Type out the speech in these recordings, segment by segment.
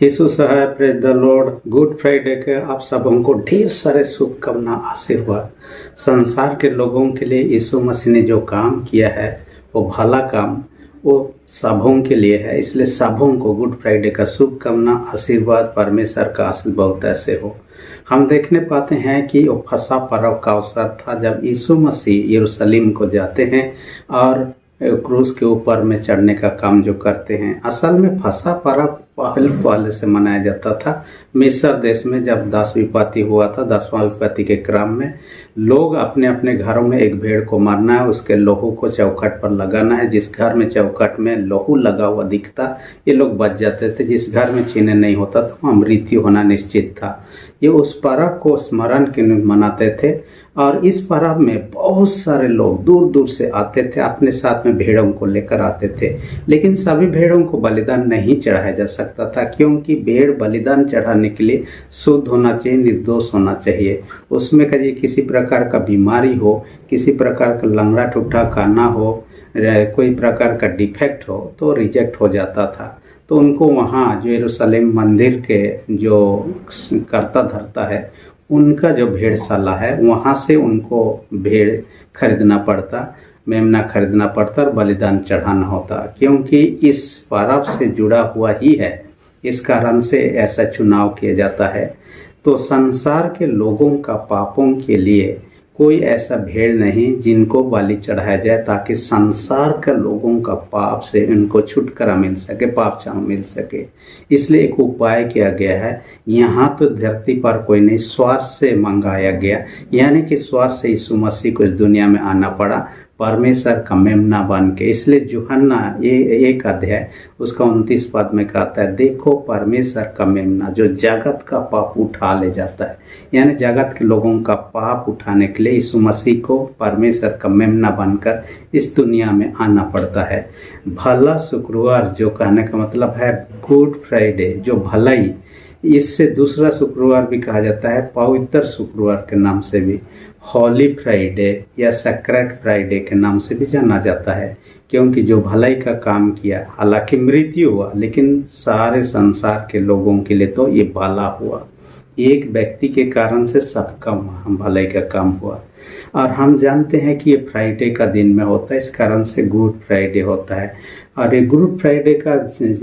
यीशु साहब, praise the Lord. Good Friday के आप सबों को ढेर सारे शुभकामना, आशीर्वाद। संसार के लोगों के लिए यीशु मसीह ने जो काम किया है वो भला काम, वो सबों के लिए है। इसलिए सबों को गुड फ्राइडे का शुभकामना, आशीर्वाद। परमेश्वर का आशीर्वाद ऐसे हो। हम देखने पाते हैं कि वो फसह पर्व का अवसर था जब यीशु मसीह यरूशलेम को जाते हैं और क्रूस के ऊपर में चढ़ने का काम जो करते हैं। असल में फसह पर्व पहले से मनाया जाता था मिस्र देश में। जब 10 विपत्ति हुआ था, 10वां विपत्ति के क्रम में लोग अपने अपने घरों में एक भेड़ को मारना है, उसके लोहू को चौखट पर लगाना है। जिस घर में चौखट में लोहू लगा हुआ दिखता, ये लोग बच जाते थे। जिस घर में चिन्ह नहीं होता तो वहाँ मृत्यु होना निश्चित था। ये उस पर्व को स्मरण के मनाते थे और इस पर्व में बहुत सारे लोग दूर दूर से आते थे, अपने साथ में भेड़ों को लेकर आते थे। लेकिन सभी भेड़ों को बलिदान नहीं चढ़ाया जा सकता था, क्योंकि भेड़ बलिदान चढ़ाने के लिए शुद्ध होना चाहिए, निर्दोष होना चाहिए। उसमें कभी किसी प्रकार का बीमारी हो, किसी प्रकार का लंगड़ा टूटा खाना हो, कोई प्रकार का डिफेक्ट हो तो रिजेक्ट हो जाता था। तो उनको वहाँ जो यरूशलेम मंदिर के जो करता धरता है, उनका जो भेड़शाला है, वहाँ से उनको भेड़ खरीदना पड़ता, मेमना खरीदना पड़ता और बलिदान चढ़ाना होता, क्योंकि इस पर्व से जुड़ा हुआ ही है। इस कारण से ऐसा चुनाव किया जाता है। तो संसार के लोगों का पापों के लिए कोई ऐसा भेड़ नहीं जिनको बलि चढ़ाया जाए, ताकि संसार के लोगों का पाप से उनको छुटकारा मिल सके, पाप क्षमा मिल सके। इसलिए एक उपाय किया गया है। यहाँ तो धरती पर कोई नहीं, स्वर्ग से मंगाया गया, यानी कि स्वर्ग से यीशु मसीह को इस दुनिया में आना पड़ा, परमेश्वर का मेमना बन के। इसलिए यूहन्ना 1 अध्याय उसका 29 पद में कहता है, देखो परमेश्वर का मेमना जो जगत का पाप उठा ले जाता है। यानी जगत के लोगों का पाप उठाने के लिए यीशु मसीह को परमेश्वर का मेमना बनकर इस दुनिया में आना पड़ता है। भला शुक्रवार जो कहने का मतलब है गुड फ्राइडे, जो भलाई, इससे दूसरा शुक्रवार भी कहा जाता है, पवित्र शुक्रवार के नाम से भी, हॉली फ्राइडे या सेक्रेड फ्राइडे के नाम से भी जाना जाता है। क्योंकि जो भलाई का काम किया, हालांकि मृत्यु हुआ, लेकिन सारे संसार के लोगों के लिए तो ये भला हुआ। एक व्यक्ति के कारण से सबका भलाई का काम हुआ। और हम जानते हैं कि ये फ्राइडे का दिन में होता है, इस कारण से गुड फ्राइडे होता है। और ये गुड फ्राइडे का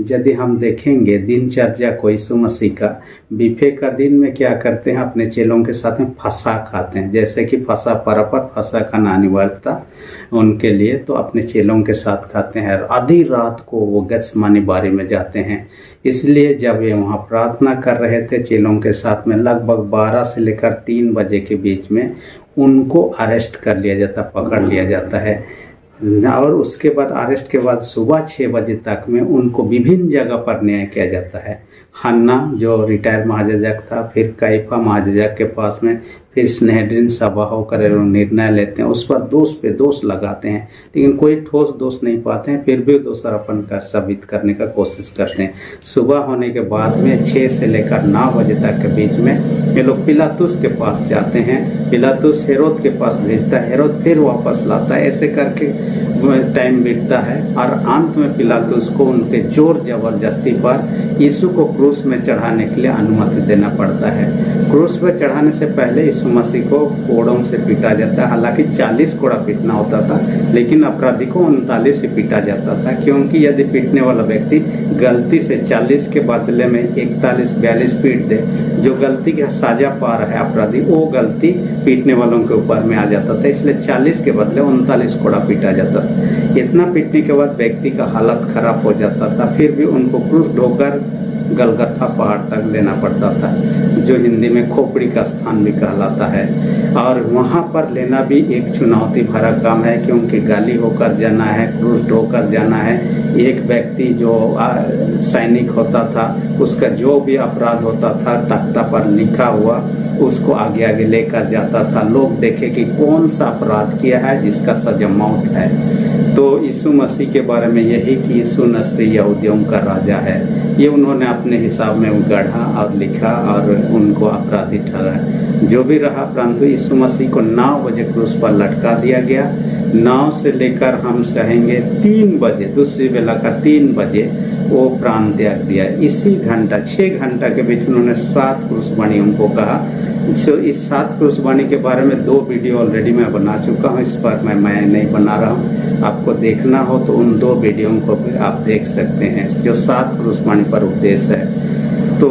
यदि हम देखेंगे दिनचर्या को यीशु मसीह का, बीफे का दिन में क्या करते हैं, अपने चेलों के साथ में फसह खाते हैं। जैसे कि फसह पर्व पर फसह खाना अनिवार्य था उनके लिए, तो अपने चेलों के साथ खाते हैं। और आधी रात को वो गेत्सेमनी बारी में जाते हैं। इसलिए जब ये वहाँ प्रार्थना कर रहे थे चेलों के साथ में, लगभग 12 से लेकर 3 बजे के बीच में उनको अरेस्ट कर लिया जाता, पकड़ लिया जाता है। और उसके बाद अरेस्ट के बाद सुबह 6 बजे तक में उनको विभिन्न जगह पर न्याय किया जाता है। हन्ना जो रिटायर्ड महायाजक था, फिर कैफा महायाजक के पास में, फिर स्नेहद्रीन सभा होकर निर्णय लेते हैं, उस पर दोष पे दोष लगाते हैं, लेकिन कोई ठोस दोष नहीं पाते हैं। फिर भी दोषारोपण कर साबित करने का कोशिश करते हैं। सुबह होने के बाद में 6 से लेकर 9 बजे तक के बीच में ये लोग पिलातुस के पास जाते हैं। पिलातुस हेरोद के पास भेजता है, हेरोद फिर वापस लाता है। ऐसे करके टाइम बीतता है और अंत में पिलातुस को उनके जोर जबरदस्ती पर यीशु को क्रूस में चढ़ाने के लिए अनुमति देना पड़ता है। क्रूस पर चढ़ाने से पहले यीशु मसीह को कोड़ों से पीटा जाता है। हालांकि 40 कोड़ा पीटना होता था, लेकिन अपराधी को 39 से पीटा जाता था, क्योंकि यदि पीटने वाला व्यक्ति गलती से 40 के बदले में 41-42 पीट दे, जो गलती का साजा पा रहा है अपराधी, वो गलती पीटने वालों के ऊपर में आ जाता था। इसलिए 40 के बदले 39 कोड़ा पीटा जाता था। इतना पीटने के बाद व्यक्ति का हालत खराब हो जाता था। फिर भी उनको क्रूस ढोकर गलगथा पहाड़ तक लेना पड़ता था, जो हिंदी में खोपड़ी का स्थान भी कहलाता है। और वहाँ पर लेना भी एक चुनौती भरा काम है, क्योंकि गाली होकर जाना है, क्रूस ढोकर जाना है। एक व्यक्ति जो सैनिक होता था, उसका जो भी अपराध होता था तख्ता पर लिखा हुआ, उसको आगे आगे लेकर जाता था। लोग देखे कि कौन सा अपराध किया है जिसका सजा मौत है। तो यीशु मसीह के बारे में यही कि यीशु नस्री यहूदियों का राजा है, ये उन्होंने अपने हिसाब में गढ़ा और लिखा और उनको अपराधी ठहराया। जो भी रहा, परंतु यीशु मसीह को 9 बजे क्रूस पर लटका दिया गया। 9 से लेकर हम कहेंगे 3 बजे, दूसरी बेला का 3 बजे वो प्राण त्याग दिया। इसी घंटा 6 घंटा के बीच में उन्होंने 7 क्रूसवाणी उनको कहा। सो इस 7 क्रूसवाणी के बारे में 2 वीडियो ऑलरेडी मैं बना चुका हूँ, इस पर मैं नहीं बना रहा हूँ। आपको देखना हो तो उन 2 वीडियो को भी आप देख सकते हैं जो 7 क्रूसवाणी पर उपदेश है। तो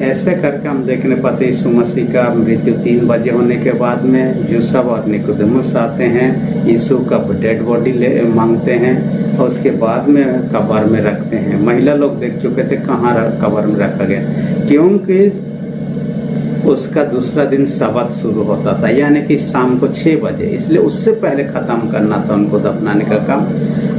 ऐसे करके हम देखने पाते यीशु मसीह का मृत्यु 3 बजे होने के बाद में यूसुफ और निकोदेमुस आते हैं, यीशु का डेड बॉडी ले मांगते हैं और उसके बाद में कब्र में रखते हैं। महिला लोग देख चुके थे कहाँ कब्र में रखा गया, क्योंकि उसका दूसरा दिन सब्त शुरू होता था, यानी कि शाम को 6 बजे, इसलिए उससे पहले ख़त्म करना था उनको दफनाने का काम।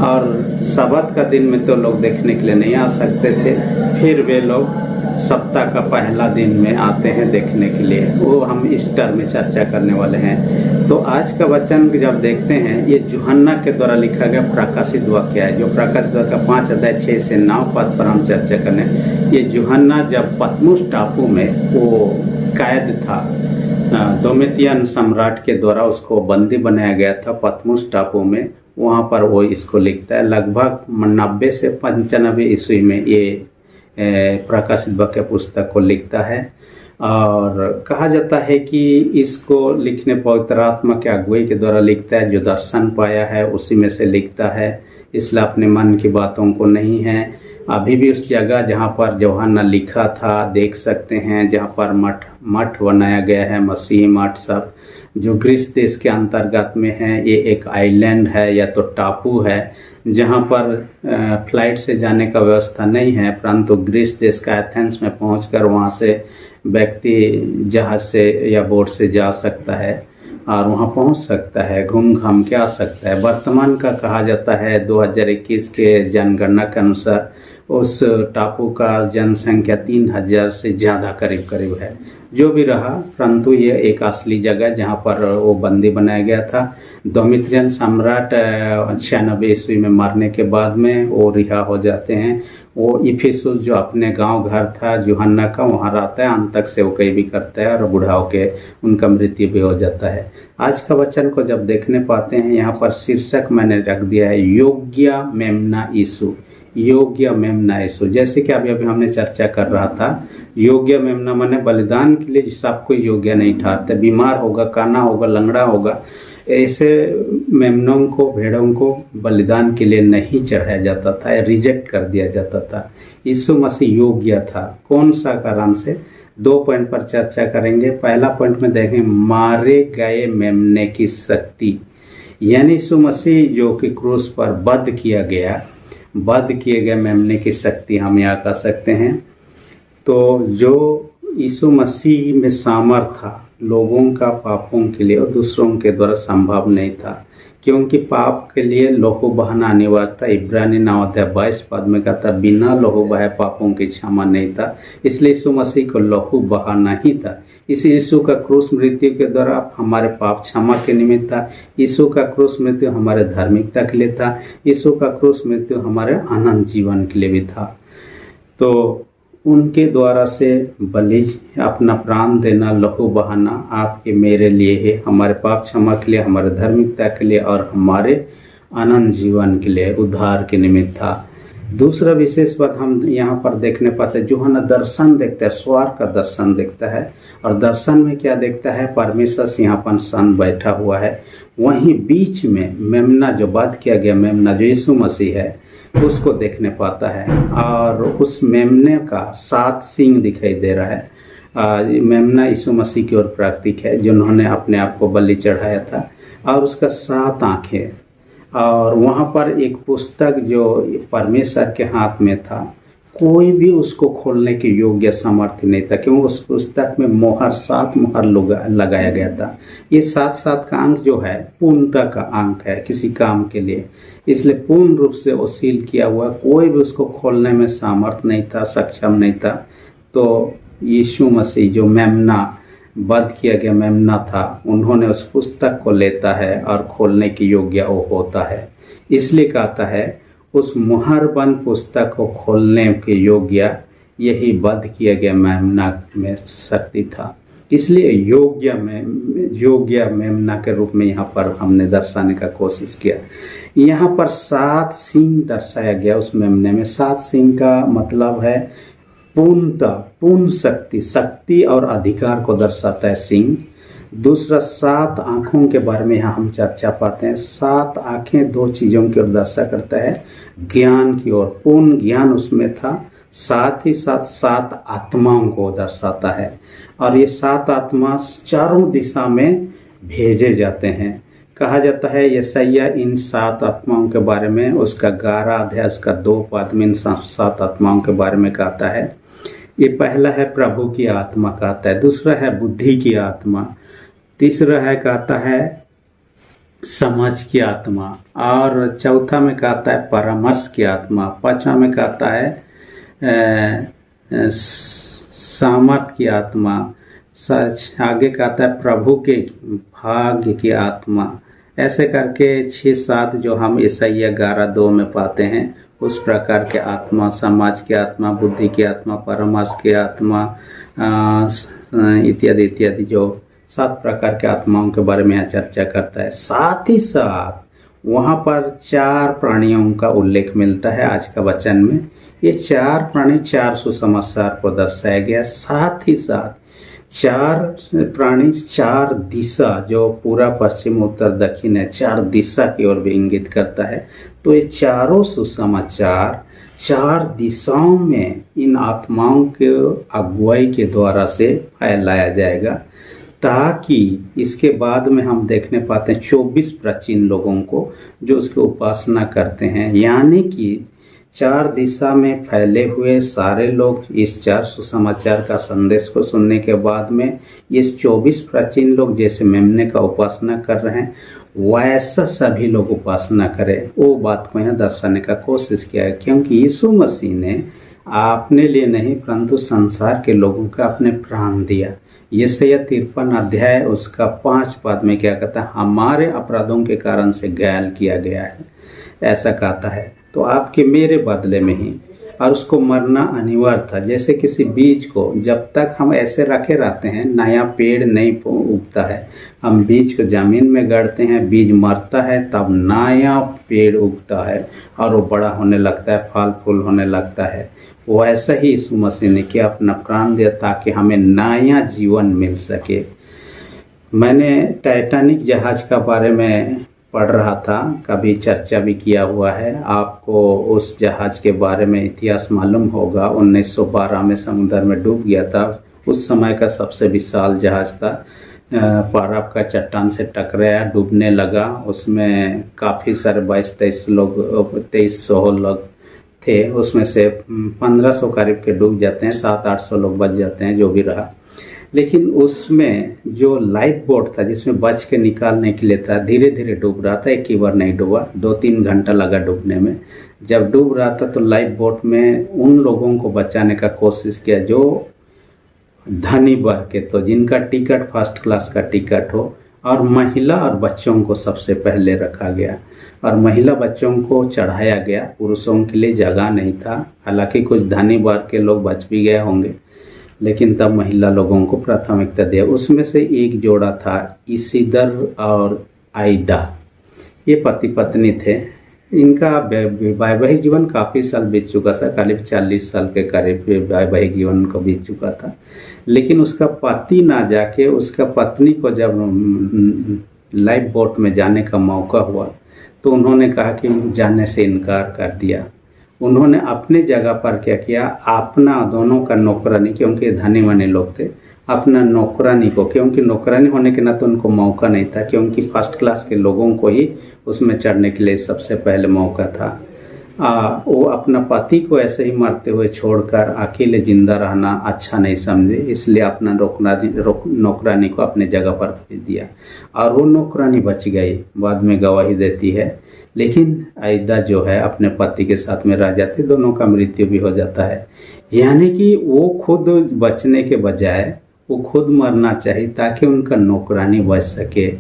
और सब्त का दिन में तो लोग देखने के लिए नहीं आ सकते थे, फिर वे लोग सप्ताह का पहला दिन में आते हैं देखने के लिए। वो हम ईस्टर में चर्चा करने वाले हैं। तो आज का वचन जब देखते हैं, ये यूहन्ना के द्वारा लिखा गया प्रकाशित वाक्य है, जो प्रकाशित वाक्य 5 अध्याय 6 से 9 पद पर हम चर्चा करने। ये यूहन्ना जब पतमुस टापू में वो कैद था, डोमिटियन सम्राट के द्वारा उसको बंदी बनाया गया था पतमुस टापू में, वहाँ पर वो इसको लिखता है। लगभग 90 से 95 ईस्वी में ये प्रकाशित वाक्य पुस्तक को लिखता है। और कहा जाता है कि इसको लिखने पवित्र आत्मा के अगुवाई के द्वारा लिखता है, जो दर्शन पाया है उसी में से लिखता है, इसलिए अपने मन की बातों को नहीं है। अभी भी उस जगह जहाँ पर यूहन्ना लिखा था देख सकते हैं, जहाँ पर मठ बनाया गया है, मसीह मठ सब, जो ग्रीस देश के अंतर्गत में है। ये एक आइलैंड है या तो टापू है जहाँ पर फ्लाइट से जाने का व्यवस्था नहीं है, परंतु ग्रीस देश का एथेंस में पहुंचकर वहाँ से व्यक्ति जहाज से या बोट से जा सकता है और वहाँ पहुँच सकता है, घूम घाम के आ सकता है। वर्तमान का कहा जाता है 2021 के जनगणना के अनुसार उस टापू का जनसंख्या 3000 से ज़्यादा करीब है। जो भी रहा, परंतु ये एक असली जगह जहाँ पर वो बंदी बनाया गया था। डोमिटियन सम्राट 96 ईस्वी में मरने के बाद में वो रिहा हो जाते हैं। वो इफिसुस जो अपने गांव घर था यूहन्ना का, वहाँ रहता है, अंत तक सेवकाई भी करता है और बूढ़ा होके उनका मृत्यु भी हो जाता है। आज का वचन को जब देखने पाते हैं, यहाँ पर शीर्षक मैंने रख दिया है योग्य मेमना यीशु। योग्य मेमना यीशु, जैसे कि अभी हमने चर्चा कर रहा था, योग्य मेमना माने बलिदान के लिए सबको योग्य नहीं ठहरते। बीमार होगा, काना होगा, लंगड़ा होगा, ऐसे मेमनों को, भेड़ों को बलिदान के लिए नहीं चढ़ाया जाता था, रिजेक्ट कर दिया जाता था। यीशु मसीह योग्य था। कौन सा कारण से? 2 पॉइंट पर चर्चा करेंगे। पहला पॉइंट में देखें मारे गए मेमने की शक्ति, यानी यीशु मसीह जो कि क्रूस पर वध किए गए मेमने की शक्ति हम यहाँ कह सकते हैं। तो जो यीशु मसीह में सामर्थ था लोगों का पापों के लिए और दूसरों के द्वारा संभव नहीं था, क्योंकि पाप के लिए लहू बहाना अनिवार्य था। इब्रानी 9 अध्याय 22 पद में कहता बिना लहू बहाए पापों की क्षमा नहीं था, इसलिए यीशु मसीह को लहू बहाना ही था। इस यीशु का क्रूस मृत्यु के द्वारा हमारे पाप क्षमा के निमित्त था। यीशु का क्रूस मृत्यु हमारे धार्मिकता के लिए था। यीशु का क्रूस मृत्यु हमारे अनंत जीवन के लिए भी था। तो उनके द्वारा से बलि अपना प्राण देना, लहू बहाना आपके मेरे लिए है, हमारे पाप क्षमा के लिए, हमारे धार्मिकता के लिए और हमारे अनंत जीवन के लिए, उद्धार के निमित्त था। दूसरा विशेष बात हम यहाँ पर देखने पाते हैं, यूहन्ना दर्शन देखता है, स्वर्ग का दर्शन देखता है। और दर्शन में क्या देखता है? परमेश्वर सिंहासन सन बैठा हुआ है, वहीं बीच में मेमना जो वध किया गया मेमना जो यीशु मसीह है उसको देखने पाता है। और उस मेमने का 7 सींग दिखाई दे रहा है। मेमना यीशु मसीह की ओर प्रतीक है जिन्होंने अपने आप को बलि चढ़ाया था, और उसका 7 आँखें। और वहाँ पर एक पुस्तक जो परमेश्वर के हाथ में था, कोई भी उसको खोलने के योग्य सामर्थ्य नहीं था, क्योंकि उस पुस्तक में मोहर 7 मोहर लगाया गया था। ये 7 का अंक जो है पूर्णता का अंक है किसी काम के लिए, इसलिए पूर्ण रूप से वो सील किया हुआ, कोई भी उसको खोलने में सामर्थ्य नहीं था, सक्षम नहीं था। तो यीशु मसीह जो मेमना वध किया गया मेमना था, उन्होंने उस पुस्तक को लेता है और खोलने की योग्य वो होता है। इसलिए कहता है उस मुहरबंद पुस्तक को खोलने के योग्य यही वध किया गया मेमना में शक्ति था। इसलिए योग्य मेमना के रूप में यहाँ पर हमने दर्शाने का कोशिश किया। यहाँ पर 7 सींग दर्शाया गया उस मेमने में। 7 सींग का मतलब है पूर्णता, पूर्ण शक्ति और अधिकार को दर्शाता है सींग। दूसरा 7 आँखों के बारे में यहाँ हम चर्चा पाते हैं। 7 आँखें 2 चीज़ों की ओर दर्शा करता है, ज्ञान की ओर, पूर्ण ज्ञान उसमें था। साथ ही साथ 7 आत्माओं को दर्शाता है और ये 7 आत्मा चारों दिशा में भेजे जाते हैं। कहा जाता है यशायाह इन 7 आत्माओं के बारे में, उसका 11 अध्याय उसका 2 पद में इन 7 आत्माओं के बारे में कहता है। ये पहला है प्रभु की आत्मा कहता है, दूसरा है बुद्धि की आत्मा, तीसरा है कहता है समझ की आत्मा, और चौथा में कहता है परामर्श की आत्मा, पांचवा में कहता है सामर्थ की आत्मा, सच आगे कहता है प्रभु के भाग्य की आत्मा। ऐसे करके 6-7 जो हम यशायाह 11:2 में पाते हैं उस प्रकार के आत्मा, समाज की आत्मा, बुद्धि की आत्मा, परामर्श की आत्मा इत्यादि इत्यादि, जो 7 प्रकार के आत्माओं के बारे में यहाँ चर्चा करता है। साथ ही साथ वहाँ पर 4 प्राणियों का उल्लेख मिलता है आज का वचन में। ये 4 प्राणी 4 सुसमाचार को दर्शाया गया। साथ ही साथ 4 प्राणी 4 दिशा, जो पूरा पश्चिम उत्तर दक्षिण है, 4 दिशा की ओर भी इंगित करता है। तो ये चारों सुसमाचार 4 दिशाओं में इन आत्माओं के अगुवाई के द्वारा से फैलाया जाएगा, ताकि इसके बाद में हम देखने पाते हैं 24 प्राचीन लोगों को जो उसकी उपासना करते हैं। यानी कि 4 दिशा में फैले हुए सारे लोग इस 4 सुसमाचार का संदेश को सुनने के बाद में ये 24 प्राचीन लोग जैसे मेमने का उपासना कर रहे हैं वैसा सभी लोग उपासना करें, वो बात को यहाँ दर्शाने का कोशिश किया है। क्योंकि यीशु मसीह ने अपने लिए नहीं परंतु संसार के लोगों का अपने प्राण दिया। यशायाह 53 अध्याय उसका 5 पद में क्या कहता है, हमारे अपराधों के कारण से घायल किया गया है, ऐसा कहता है। तो आपके मेरे बदले में ही, और उसको मरना अनिवार्य था। जैसे किसी बीज को जब तक हम ऐसे रखे रहते हैं नया पेड़ नहीं उगता है। हम बीज को ज़मीन में गाड़ते हैं, बीज मरता है, तब नया पेड़ उगता है और वो बड़ा होने लगता है, फल फूल होने लगता है। वैसा ही यीशु मसीह ने किया, अपना प्राण दिया ताकि हमें नया जीवन मिल सके। मैंने टाइटैनिक जहाज़ का बारे में पढ़ रहा था, कभी चर्चा भी किया हुआ है। आपको उस जहाज़ के बारे में इतिहास मालूम होगा। 1912 में समुद्र में डूब गया था। उस समय का सबसे विशाल जहाज़ था। पाराप का चट्टान से टकराया, डूबने लगा। उसमें काफ़ी सारे 2300 लोग थे। उसमें से 1500 करीब के डूब जाते हैं, 700-800 लोग बच जाते हैं, जो भी रहा। लेकिन उसमें जो लाइफ बोट था जिसमें बच के निकालने के लिए था, धीरे धीरे डूब रहा था, एक ही बार नहीं डूबा, 2-3 घंटा लगा डूबने में। जब डूब रहा था तो लाइफ बोट में उन लोगों को बचाने का कोशिश किया जो धनी वर्ग के, तो जिनका टिकट फर्स्ट क्लास का टिकट हो, और महिला और बच्चों को सबसे पहले रखा गया और महिला बच्चों को चढ़ाया गया। पुरुषों के लिए जगह नहीं था। हालांकि कुछ धनी वर्ग के लोग बच भी गए होंगे, लेकिन तब महिला लोगों को प्राथमिकता दिया। उसमें से एक जोड़ा था इसिदर और आइदा। ये पति पत्नी थे। इनका वैवाहिक जीवन काफ़ी साल बीत चुका था, करीब 40 साल के करीब वैवाहिक जीवन उनको बीत चुका था। लेकिन उसका पति ना जाके उसका पत्नी को जब लाइफ बोट में जाने का मौका हुआ तो उन्होंने कहा कि जाने से इनकार कर दिया। उन्होंने अपने जगह पर क्या किया, अपना दोनों का नौकरानी, क्योंकि धनी मनी लोग थे, अपना नौकरानी को, क्योंकि नौकरानी होने के नाते उनको मौका नहीं था, क्योंकि फर्स्ट क्लास के लोगों को ही उसमें चढ़ने के लिए सबसे पहले मौका था। वो अपना पति को ऐसे ही मरते हुए छोड़कर अकेले जिंदा रहना अच्छा नहीं समझे, इसलिए अपना नौकरानी को अपने जगह पर दे दिया और वो नौकरानी बच गई, बाद में गवाही देती है। लेकिन आइदा जो है अपने पति के साथ में रह जाती, दोनों का मृत्यु भी हो जाता है। यानी कि वो खुद बचने के बजाय वो खुद मरना चाहिए ताकि उनका नौकरानी बच सके।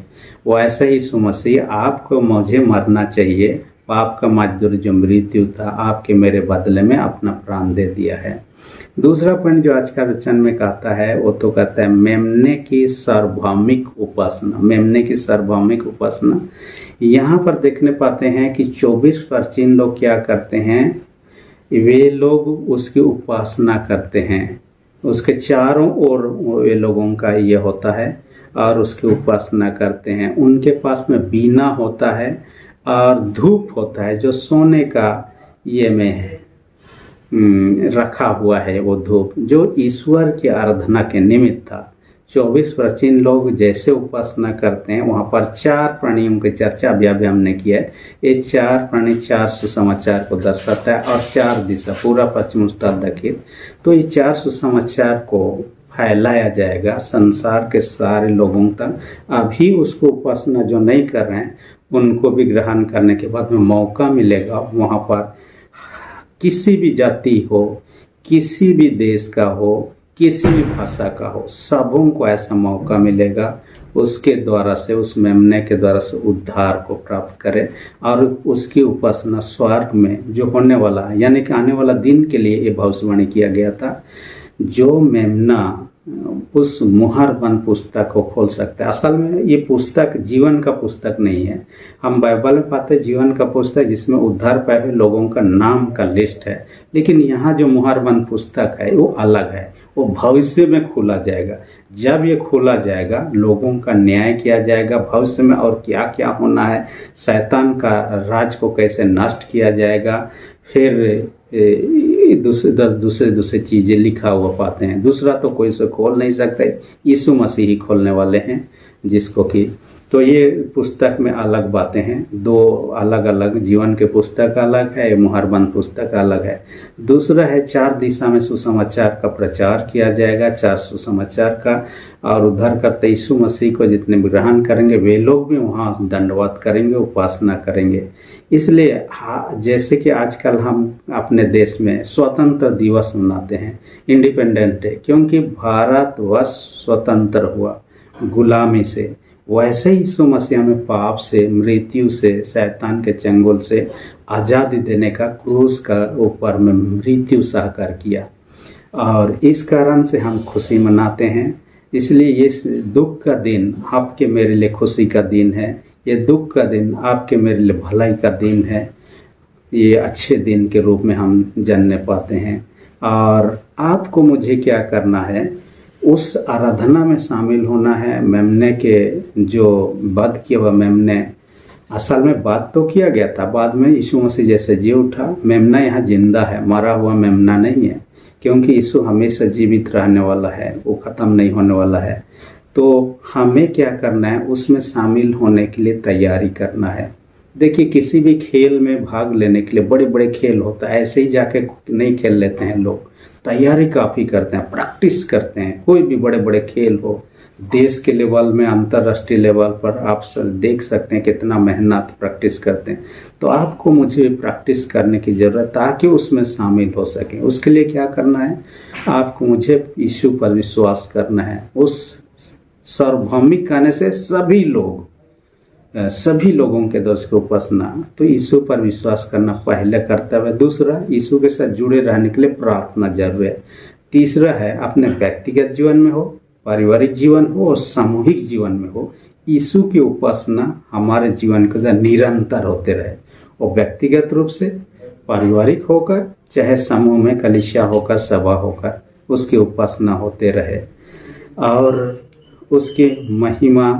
वैसे ही यीशु मसीह आपको मुझे मरना चाहिए, पाप का मजदूर जो मृत्यु था आपके मेरे बदले में अपना प्राण दे दिया है। दूसरा पॉइंट जो आज का वचन में कहता है वो तो कहता है मेमने की सार्वभौमिक उपासना। मेमने की सार्वभौमिक उपासना यहाँ पर देखने पाते हैं कि 24 प्राचीन लोग क्या करते हैं, वे लोग उसकी उपासना करते हैं। उसके चारों ओर वे लोगों का ये होता है और उसकी उपासना करते हैं। उनके पास में बीना होता है और धूप होता है जो सोने का ये में है रखा हुआ है, वो धूप जो ईश्वर की आराधना के निमित्त था। 24 प्राचीन लोग जैसे उपासना करते हैं, वहाँ पर 4 प्राणियों की चर्चा अभी हमने किया है। ये 4 प्राणी 4 सुसमाचार को दर्शाता है और 4 दिशा, पूरा पश्चिम उत्तर दक्षिण। तो ये 4 सुसमाचार को फैलाया जाएगा संसार के सारे लोगों तक। अभी उसको उपासना जो नहीं कर रहे हैं उनको भी ग्रहण करने के बाद में मौका मिलेगा। वहाँ पर किसी भी जाति हो, किसी भी देश का हो, किसी भी भाषा का हो, सबों को ऐसा मौका मिलेगा उसके द्वारा से, उस मेमने के द्वारा से उद्धार को प्राप्त करे और उसकी उपासना स्वर्ग में जो होने वाला यानी कि आने वाला दिन के लिए ये भविष्यवाणी किया गया था। जो मेमना उस मुहर बंद पुस्तक को खोल सकता है। असल में ये पुस्तक जीवन का पुस्तक नहीं है। हम बाइबल में पाते हैं जीवन का पुस्तक जिसमें उद्धार पाए हुए लोगों का नाम का लिस्ट है, लेकिन यहाँ जो मुहर बंद पुस्तक है वो अलग है। वो भविष्य में खोला जाएगा। जब ये खोला जाएगा लोगों का न्याय किया जाएगा भविष्य में, और क्या क्या होना है, शैतान का राज को कैसे नष्ट किया जाएगा, फिर दूसरे चीज़ें लिखा हुआ पाते हैं। दूसरा तो कोई से खोल नहीं सकता, यीशु मसीह ही खोलने वाले हैं जिसको कि, तो ये पुस्तक में अलग बातें हैं। 2 अलग अलग जीवन के पुस्तक अलग है, मुहरबंद पुस्तक अलग है। दूसरा है 4 दिशा में सुसमाचार का प्रचार किया जाएगा, 4 सुसमाचार का, और उद्धार करते यीशु मसीह को जितने भी ग्रहण करेंगे वे लोग भी वहाँ दंडवत करेंगे, उपासना करेंगे। इसलिए जैसे कि आजकल हम अपने देश में स्वतंत्र दिवस मनाते हैं, इंडिपेंडेंट डे, क्योंकि भारतवर्ष स्वतंत्र हुआ गुलामी से, वैसे ही यीशु मसीह हमें पाप से, मृत्यु से, शैतान के चंगुल से आज़ादी देने का क्रूस का ऊपर में मृत्यु सहकार किया, और इस कारण से हम खुशी मनाते हैं। इसलिए ये दुख का दिन आपके मेरे लिए खुशी का दिन है, ये दुख का दिन आपके मेरे लिए भलाई का दिन है। ये अच्छे दिन के रूप में हम जानने पाते हैं। और आपको मुझे क्या करना है, उस आराधना में शामिल होना है। मेमने के जो वध किया हुआ मेमने, असल में बात तो किया गया था, बाद में यीशु मसीह जैसे जी उठा। मेमना यहाँ जिंदा है, मरा हुआ मेमना नहीं है, क्योंकि यीशु हमेशा जीवित रहने वाला है, वो ख़त्म नहीं होने वाला है। तो हमें क्या करना है, उसमें शामिल होने के लिए तैयारी करना है। देखिए किसी भी खेल में भाग लेने के लिए, बड़े बड़े खेल होता है, ऐसे ही जाके नहीं खेल लेते हैं लोग, तैयारी काफ़ी करते हैं, प्रैक्टिस करते हैं। कोई भी बड़े बड़े खेल हो, देश के लेवल में, अंतर्राष्ट्रीय लेवल पर आप सब देख सकते हैं कितना मेहनत प्रैक्टिस करते हैं। तो आपको मुझे प्रैक्टिस करने की ज़रूरत, ताकि उसमें शामिल हो सकें। उसके लिए क्या करना है, आपको मुझे यीशु पर विश्वास करना है। उस सार्वभौमिक कहने से सभी लोगों के दर्श को उपासना, तो यीशु पर विश्वास करना पहले कर्तव्य। दूसरा, यीशु के साथ जुड़े रहने के लिए प्रार्थना जरूर है। तीसरा है, अपने व्यक्तिगत जीवन में हो, पारिवारिक जीवन हो और सामूहिक जीवन में हो, यीशु की उपासना हमारे जीवन के अंदर निरंतर होते रहे। और व्यक्तिगत रूप से, पारिवारिक होकर, चाहे समूह में, कलीसिया होकर, सभा होकर, उसकी उपासना होते रहे। और उसके महिमा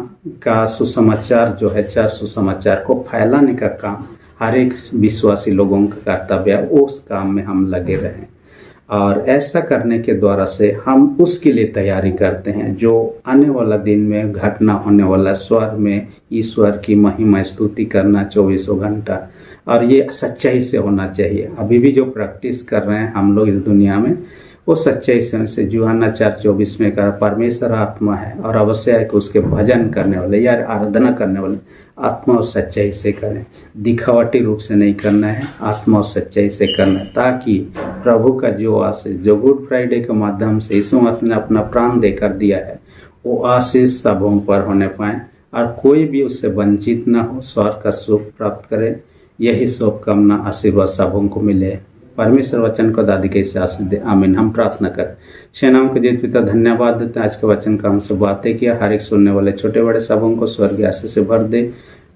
का सुसमाचार जो है, 4 सुसमाचार को फैलाने का काम हर एक विश्वासी लोगों का कर्तव्य है। उस काम में हम लगे रहें, और ऐसा करने के द्वारा से हम उसके लिए तैयारी करते हैं जो आने वाला दिन में घटना होने वाला, स्वर्ग में ईश्वर की महिमा स्तुति करना 24 घंटा। और ये सच्चाई से होना चाहिए। अभी भी जो प्रैक्टिस कर रहे हैं हम लोग इस दुनिया में, वो सच्चाई से यूहन्ना 4:24 में कहा, परमेश्वर आत्मा है और अवश्य है कि उसके भजन करने वाले या आराधना करने वाले आत्मा और सच्चाई से करें। दिखावटी रूप से नहीं करना है, आत्मा और सच्चाई से करना है, ताकि प्रभु का जो आशीष, जो गुड फ्राइडे के माध्यम से यीशु ने अपना प्राण देकर दिया है, वो आशीष सबों पर होने पाए और कोई भी उससे वंचित ना हो, स्वर्ग का सुख प्राप्त करे। यही शुभकामना, आशीर्वाद सबों को मिले। परमेश्वर वचन को दादी कैसे आशीष दे। आमीन। हम प्रार्थना कर। सेनाओं के जीत पिता, धन्यवाद देते हैं आज के वचन का हमसे बातें किया। हर एक सुनने वाले छोटे बड़े सबों को स्वर्गीय आशीष से भर दे।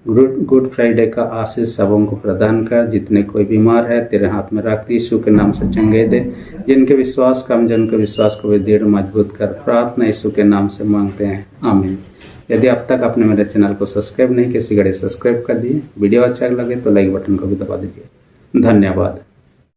गुड फ्राइडे का आशीष सबों को प्रदान कर। जितने कोई बीमार है तेरे हाथ में रखती यीशु के नाम से चंगे दे। जिनके विश्वास कम, जिनके विश्वास को भी दृढ़ मजबूत कर। प्रार्थना यीशु के नाम से मांगते हैं। आमीन। यदि अब तक आपने मेरे चैनल को सब्सक्राइब नहीं किया, इसी घड़ी सब्सक्राइब कर दिए। वीडियो अच्छा लगे तो लाइक बटन को भी दबा दीजिए। धन्यवाद।